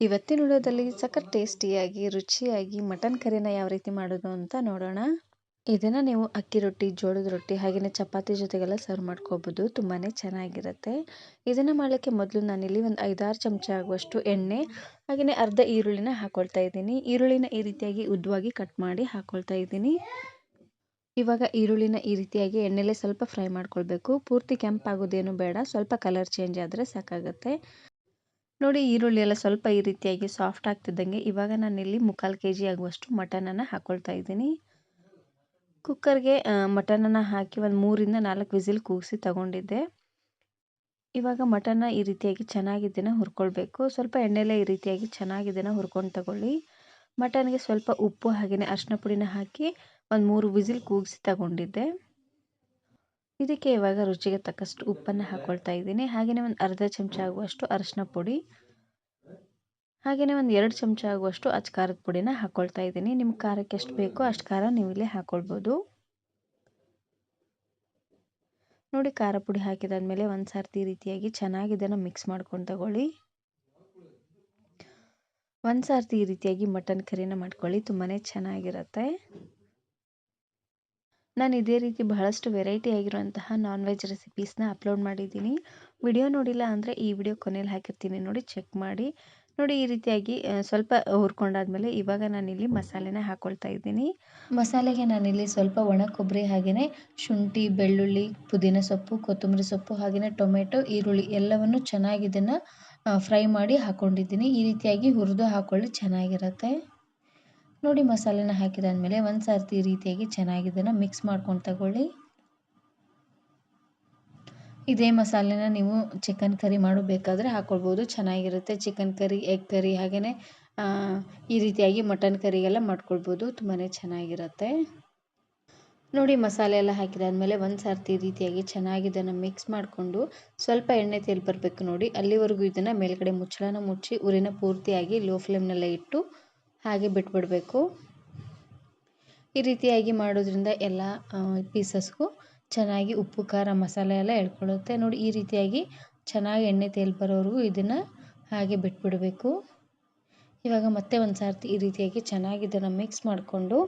ಇವತ್ತಿನ ವಿಡಿಯೋದಲ್ಲಿ ಸಖತ್ ಟೇಸ್ಟಿಯಾಗಿ ರುಚಿಯಾಗಿ ಮಟನ್ ಕರಿನ ಯಾವ ರೀತಿ ಮಾಡೋದು ಅಂತ ನೋಡೋಣ. ಇದನ್ನ ನೀವು ಅಕ್ಕಿ ರೊಟ್ಟಿ, ಜೋಳದ ರೊಟ್ಟಿ ಹಾಗೆಯೇ ಚಪಾತಿ ಜೊತೆಗೆಲ್ಲ ಸರ್ವ್ ಮಾಡ್ಕೋಬಹುದು. ತುಂಬಾನೇ ಚೆನ್ನಾಗಿರುತ್ತೆ. ಇದನ್ನ ಮಾಡಲಿಕ್ಕೆ ಮೊದಲು ನಾನಿಲ್ಲಿ ಒಂದು 5-6 ಚಮಚ ಆಗುವಷ್ಟು ಎಣ್ಣೆ ಹಾಗೆಯೇ ಅರ್ಧ ಈರುಳ್ಳಿನ ಹಾಕೊಳ್ತಾ ಇದ್ದೀನಿ. ಈರುಳ್ಳಿನ ಈ ರೀತಿಯಾಗಿ ಉದ್ದವಾಗಿ ಕಟ್ ಮಾಡಿ ಹಾಕೊಳ್ತಾ ಇದ್ದೀನಿ. ಇವಾಗ ಈರುಳ್ಳಿನ ಈ ರೀತಿಯಾಗಿ ಎಣ್ಣೆಲೆ ಸ್ವಲ್ಪ ಫ್ರೈ ಮಾಡ್ಕೊಳ್ಬೇಕು. ಪೂರ್ತಿ ಕೆಂಪಾಗೋದೇನು ಬೇಡ, ಸ್ವಲ್ಪ ಕಲರ್ ಚೇಂಜ್ ಆದರೆ ಸಾಕಾಗುತ್ತೆ. ನೋಡಿ, ಈರುಳ್ಳಿ ಎಲ್ಲ ಸ್ವಲ್ಪ ಈ ರೀತಿಯಾಗಿ ಸಾಫ್ಟ್ ಆಗ್ತಿದ್ದಂಗೆ ಇವಾಗ ನಾನಿಲ್ಲಿ 3/4 kg ಆಗುವಷ್ಟು ಮಟನನ್ನು ಹಾಕೊಳ್ತಾ ಇದ್ದೀನಿ. ಕುಕ್ಕರ್ಗೆ ಮಟನನ್ನು ಹಾಕಿ ಒಂದು 3-4 ವಿಸಿಲ್ ಕೂಗಿಸಿ ತಗೊಂಡಿದ್ದೆ. ಇವಾಗ ಮಟನ್ನ ಈ ರೀತಿಯಾಗಿ ಚೆನ್ನಾಗಿ ಇದನ್ನು ಹುರ್ಕೊಳ್ಬೇಕು. ಸ್ವಲ್ಪ ಎಣ್ಣೆಲೆ ಈ ರೀತಿಯಾಗಿ ಚೆನ್ನಾಗಿ ಇದನ್ನು ಹುರ್ಕೊಂಡು ತಗೊಳ್ಳಿ. ಮಟನ್ಗೆ ಸ್ವಲ್ಪ ಉಪ್ಪು ಹಾಗೆಯೇ ಅರಿಶಿನ ಪುಡಿನ ಹಾಕಿ ಒಂದು 3 ವಿಸಿಲ್ ಕೂಗಿಸಿ ತಗೊಂಡಿದ್ದೆ. ಇದಕ್ಕೆ ಇವಾಗ ರುಚಿಗೆ ತಕ್ಕಷ್ಟು ಉಪ್ಪನ್ನು ಹಾಕೊಳ್ತಾ ಇದ್ದೀನಿ. ಹಾಗೆಯೇ ಒಂದು ಅರ್ಧ ಚಮಚ ಆಗುವಷ್ಟು ಅರಿಶಿನ ಪುಡಿ ಹಾಗೆಯೇ ಒಂದು 2 ಚಮಚ ಆಗುವಷ್ಟು ಅಚ್ಕಾರದ ಪುಡಿನ ಹಾಕೊಳ್ತಾ ಇದ್ದೀನಿ. ನಿಮ್ಮ ಖಾರಕ್ಕೆ ಎಷ್ಟು ಬೇಕೋ ಅಷ್ಟು ಖಾರ ನೀವು ಇಲ್ಲಿ ಹಾಕೊಳ್ಬೋದು. ನೋಡಿ, ಖಾರ ಪುಡಿ ಹಾಕಿದಾದ್ಮೇಲೆ ಒಂದು ಸಾರ್ತಿ ಈ ರೀತಿಯಾಗಿ ಚೆನ್ನಾಗಿ ಇದನ್ನು ಮಿಕ್ಸ್ ಮಾಡ್ಕೊಂಡು ತಗೊಳ್ಳಿ. ಒಂದು ಸಾರ್ತಿ ಈ ರೀತಿಯಾಗಿ ಮಟನ್ ಕರಿನ ಮಾಡ್ಕೊಳ್ಳಿ, ತುಂಬಾನೇ ಚೆನ್ನಾಗಿರುತ್ತೆ. ನಾನು ಇದೇ ರೀತಿ ಬಹಳಷ್ಟು ವೆರೈಟಿ ಆಗಿರುವಂತಹ ನಾನ್ ವೆಜ್ ರೆಸಿಪೀಸ್ನ ಅಪ್ಲೋಡ್ ಮಾಡಿದ್ದೀನಿ. ವಿಡಿಯೋ ನೋಡಿಲ್ಲ ಅಂದರೆ ಈ ವಿಡಿಯೋ ಕೊನೆಯಲ್ಲಿ ಹಾಕಿರ್ತೀನಿ, ನೋಡಿ ಚೆಕ್ ಮಾಡಿ. ನೋಡಿ, ಈ ರೀತಿಯಾಗಿ ಸ್ವಲ್ಪ ಹುರ್ಕೊಂಡಾದ್ಮೇಲೆ ಇವಾಗ ನಾನಿಲ್ಲಿ ಮಸಾಲೆನ ಹಾಕೊಳ್ತಾ ಇದ್ದೀನಿ. ಮಸಾಲೆಗೆ ನಾನಿಲ್ಲಿ ಸ್ವಲ್ಪ ಒಣ ಕೊಬ್ಬರಿ ಹಾಗೆಯೇ ಶುಂಠಿ, ಬೆಳ್ಳುಳ್ಳಿ, ಪುದೀನ ಸೊಪ್ಪು, ಕೊತ್ತಂಬರಿ ಸೊಪ್ಪು ಹಾಗೆಯೇ ಟೊಮೆಟೊ, ಈರುಳ್ಳಿ ಎಲ್ಲವನ್ನು ಚೆನ್ನಾಗಿ ಇದನ್ನು ಫ್ರೈ ಮಾಡಿ ಹಾಕ್ಕೊಂಡಿದ್ದೀನಿ. ಈ ರೀತಿಯಾಗಿ ಹುರಿದು ಹಾಕ್ಕೊಳ್ಳಿ, ಚೆನ್ನಾಗಿರುತ್ತೆ. ನೋಡಿ, ಮಸಾಲೆನ ಹಾಕಿದಾದ್ಮೇಲೆ ಒಂದು ಸಾರ್ತಿ ಈ ರೀತಿಯಾಗಿ ಚೆನ್ನಾಗಿ ಇದನ್ನು ಮಿಕ್ಸ್ ಮಾಡ್ಕೊಂಡು ತಗೊಳ್ಳಿ. ಇದೇ ಮಸಾಲೆನ ನೀವು ಚಿಕನ್ ಕರಿ ಮಾಡಬೇಕಾದ್ರೆ ಹಾಕ್ಕೊಳ್ಬೋದು, ಚೆನ್ನಾಗಿರುತ್ತೆ. ಚಿಕನ್ ಕರಿ, ಎಗ್ ಕರಿ ಹಾಗೆಯೇ ಈ ರೀತಿಯಾಗಿ ಮಟನ್ ಕರಿಗೆಲ್ಲ ಮಾಡ್ಕೊಳ್ಬೋದು, ತುಂಬಾ ಚೆನ್ನಾಗಿರುತ್ತೆ. ನೋಡಿ, ಮಸಾಲೆ ಎಲ್ಲ ಹಾಕಿದಾದ್ಮೇಲೆ ಒಂದು ಸಾರ್ತಿ ಈ ರೀತಿಯಾಗಿ ಚೆನ್ನಾಗಿ ಇದನ್ನು ಮಿಕ್ಸ್ ಮಾಡಿಕೊಂಡು ಸ್ವಲ್ಪ ಎಣ್ಣೆ ತೇಲಿ ಬರಬೇಕು ನೋಡಿ, ಅಲ್ಲಿವರೆಗೂ ಇದನ್ನು ಮೇಲ್ಗಡೆ ಮುಚ್ಚಳನ ಮುಚ್ಚಿ ಉರಿನ ಪೂರ್ತಿಯಾಗಿ ಲೋ ಫ್ಲೇಮ್ನಲ್ಲೇ ಇಟ್ಟು ಹಾಗೆ ಬಿಟ್ಬಿಡಬೇಕು. ಈ ರೀತಿಯಾಗಿ ಮಾಡೋದ್ರಿಂದ ಎಲ್ಲ ಪೀಸಸ್ಗೂ ಚೆನ್ನಾಗಿ ಉಪ್ಪು, ಖಾರ, ಮಸಾಲೆ ಎಲ್ಲ ಎಳ್ಕೊಳ್ಳುತ್ತೆ. ನೋಡಿ, ಈ ರೀತಿಯಾಗಿ ಚೆನ್ನಾಗಿ ಎಣ್ಣೆ ತೇಲಿ ಬರೋವರೆಗೂ ಇದನ್ನು ಹಾಗೆ ಬಿಟ್ಬಿಡಬೇಕು. ಇವಾಗ ಮತ್ತೆ ಒಂದು ಸಾರ್ತಿ ಈ ರೀತಿಯಾಗಿ ಚೆನ್ನಾಗಿ ಇದನ್ನು ಮಿಕ್ಸ್ ಮಾಡಿಕೊಂಡು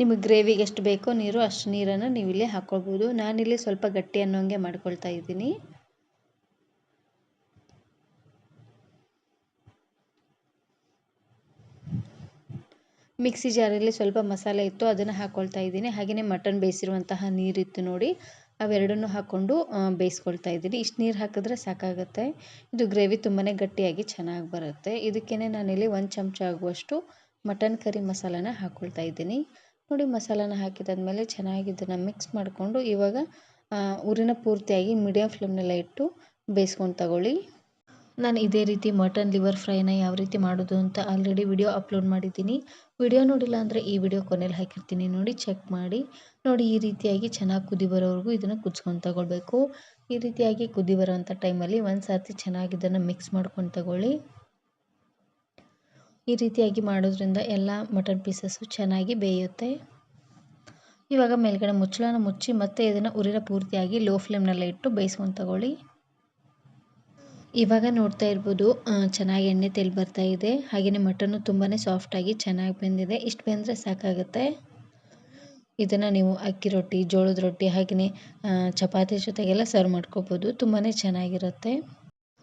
ನಿಮಗೆ ಗ್ರೇವಿಗೆ ಎಷ್ಟು ಬೇಕೋ ನೀರು ಅಷ್ಟು ನೀರನ್ನು ನೀವು ಇಲ್ಲಿ ಹಾಕ್ಕೊಳ್ಬೋದು. ನಾನಿಲ್ಲಿ ಸ್ವಲ್ಪ ಗಟ್ಟಿ ಅನ್ನೋಂಗೆ ಮಾಡ್ಕೊಳ್ತಾ ಇದ್ದೀನಿ. ಮಿಕ್ಸಿ ಜಾರಲ್ಲಿ ಸ್ವಲ್ಪ ಮಸಾಲೆ ಇತ್ತು, ಅದನ್ನು ಹಾಕ್ಕೊಳ್ತಾ ಇದ್ದೀನಿ. ಹಾಗೆಯೇ ಮಟನ್ ಬೇಯಿಸಿರುವಂತಹ ನೀರಿತ್ತು ನೋಡಿ, ಅವೆರಡನ್ನೂ ಹಾಕ್ಕೊಂಡು ಬೇಯಿಸ್ಕೊಳ್ತಾ ಇದ್ದೀನಿ. ಇಷ್ಟು ನೀರು ಹಾಕಿದ್ರೆ ಸಾಕಾಗುತ್ತೆ. ಇದು ಗ್ರೇವಿ ತುಂಬಾ ಗಟ್ಟಿಯಾಗಿ ಚೆನ್ನಾಗಿ ಬರುತ್ತೆ. ಇದಕ್ಕೇ ನಾನಿಲ್ಲಿ 1 ಚಮಚ ಆಗುವಷ್ಟು ಮಟನ್ ಕರಿ ಮಸಾಲಾನ ಹಾಕ್ಕೊಳ್ತಾ ಇದ್ದೀನಿ. ನೋಡಿ, ಮಸಾಲಾನ ಹಾಕಿದಾದ್ಮೇಲೆ ಚೆನ್ನಾಗಿ ಇದನ್ನು ಮಿಕ್ಸ್ ಮಾಡಿಕೊಂಡು ಇವಾಗ ಉರಿನ ಪೂರ್ತಿಯಾಗಿ ಮೀಡಿಯಮ್ ಫ್ಲೇಮ್ನಲ್ಲೇ ಇಟ್ಟು ಬೇಯಿಸ್ಕೊಂಡು ತಗೊಳ್ಳಿ. ನಾನು ಇದೇ ರೀತಿ ಮಟನ್ ಲಿವರ್ ಫ್ರೈನ ಯಾವ ರೀತಿ ಮಾಡೋದು ಅಂತ ಆಲ್ರೆಡಿ ವಿಡಿಯೋ ಅಪ್ಲೋಡ್ ಮಾಡಿದ್ದೀನಿ. ವಿಡಿಯೋ ನೋಡಿಲ್ಲ ಅಂದರೆ ಈ ವಿಡಿಯೋ ಕೊನೆಯಲ್ಲಿ ಹಾಕಿರ್ತೀನಿ, ನೋಡಿ ಚೆಕ್ ಮಾಡಿ. ನೋಡಿ, ಈ ರೀತಿಯಾಗಿ ಚೆನ್ನಾಗಿ ಕುದಿ ಬರೋವರೆಗೂ ಇದನ್ನು ಕುದಿಸ್ಕೊಂಡು ತಗೊಳ್ಬೇಕು. ಈ ರೀತಿಯಾಗಿ ಕುದಿ ಬರೋವಂಥ ಟೈಮಲ್ಲಿ ಒಂದು ಸಾರ್ತಿ ಚೆನ್ನಾಗಿ ಇದನ್ನು ಮಿಕ್ಸ್ ಮಾಡ್ಕೊಂಡು ತಗೊಳ್ಳಿ. ಈ ರೀತಿಯಾಗಿ ಮಾಡೋದ್ರಿಂದ ಎಲ್ಲ ಮಟನ್ ಪೀಸಸ್ಸು ಚೆನ್ನಾಗಿ ಬೇಯುತ್ತೆ. ಇವಾಗ ಮೇಲ್ಗಡೆ ಮುಚ್ಚಳನ ಮುಚ್ಚಿ ಮತ್ತೆ ಇದನ್ನು ಉರಿನ ಪೂರ್ತಿಯಾಗಿ ಲೋ ಫ್ಲೇಮ್ನಲ್ಲೇ ಇಟ್ಟು ಬೇಯಿಸ್ಕೊಂಡು ತಗೊಳ್ಳಿ. ಇವಾಗ ನೋಡ್ತಾ ಇರ್ಬೋದು, ಚೆನ್ನಾಗಿ ಎಣ್ಣೆ ತೇಲಿ ಬರ್ತಾ ಇದೆ. ಹಾಗೆಯೇ ಮಟನ್ನು ತುಂಬಾ ಸಾಫ್ಟಾಗಿ ಚೆನ್ನಾಗಿ ಬೆಂದಿದೆ. ಇಷ್ಟು ಬೆಂದರೆ ಸಾಕಾಗುತ್ತೆ. ಇದನ್ನು ನೀವು ಅಕ್ಕಿ ರೊಟ್ಟಿ, ಜೋಳದ ರೊಟ್ಟಿ ಹಾಗೆಯೇ ಚಪಾತಿ ಜೊತೆಗೆಲ್ಲ ಸರ್ವ್ ಮಾಡ್ಕೋಬೋದು, ತುಂಬಾ ಚೆನ್ನಾಗಿರುತ್ತೆ.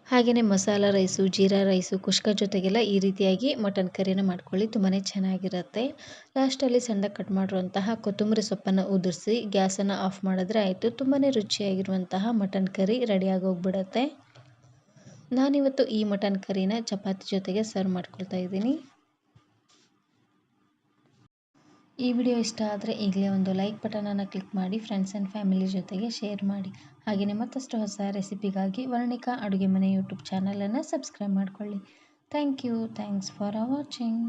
ಹಾಗೆಯೇ ಮಸಾಲ ರೈಸು, ಜೀರಾ ರೈಸು, ಕುಷ್ಕ ಜೊತೆಗೆಲ್ಲ ಈ ರೀತಿಯಾಗಿ ಮಟನ್ ಕರಿನ ಮಾಡ್ಕೊಳ್ಳಿ, ತುಂಬಾ ಚೆನ್ನಾಗಿರುತ್ತೆ. ಲಾಸ್ಟಲ್ಲಿ ಸಣ್ಣದಾಗಿ ಕಟ್ ಮಾಡಿರುವಂತಹ ಕೊತ್ತಂಬರಿ ಸೊಪ್ಪನ್ನು ಉದುರಿಸಿ ಗ್ಯಾಸನ್ನು ಆಫ್ ಮಾಡಿದ್ರೆ ಆಯಿತು. ತುಂಬಾ ರುಚಿಯಾಗಿರುವಂತಹ ಮಟನ್ ಕರಿ ರೆಡಿಯಾಗಿ ಹೋಗ್ಬಿಡುತ್ತೆ. ನಾನಿವತ್ತು ಈ ಮಟನ್ ಕರಿನ ಚಪಾತಿ ಜೊತೆಗೆ ಸರ್ವ್ ಮಾಡ್ಕೊಳ್ತಾ ಇದ್ದೀನಿ. ಈ ವಿಡಿಯೋ ಇಷ್ಟ ಆದರೆ ಈಗಲೇ ಒಂದು ಲೈಕ್ ಬಟನನ್ನು ಕ್ಲಿಕ್ ಮಾಡಿ, ಫ್ರೆಂಡ್ಸ್ ಆ್ಯಂಡ್ ಫ್ಯಾಮಿಲಿ ಜೊತೆಗೆ ಶೇರ್ ಮಾಡಿ. ಹಾಗೆಯೇ ಮತ್ತಷ್ಟು ಹೊಸ ರೆಸಿಪಿಗಾಗಿ ವರ್ಣಿಕಾ ಅಡುಗೆ ಮನೆ ಯೂಟ್ಯೂಬ್ ಚಾನಲನ್ನು ಸಬ್ಸ್ಕ್ರೈಬ್ ಮಾಡ್ಕೊಳ್ಳಿ. Thanks for watching.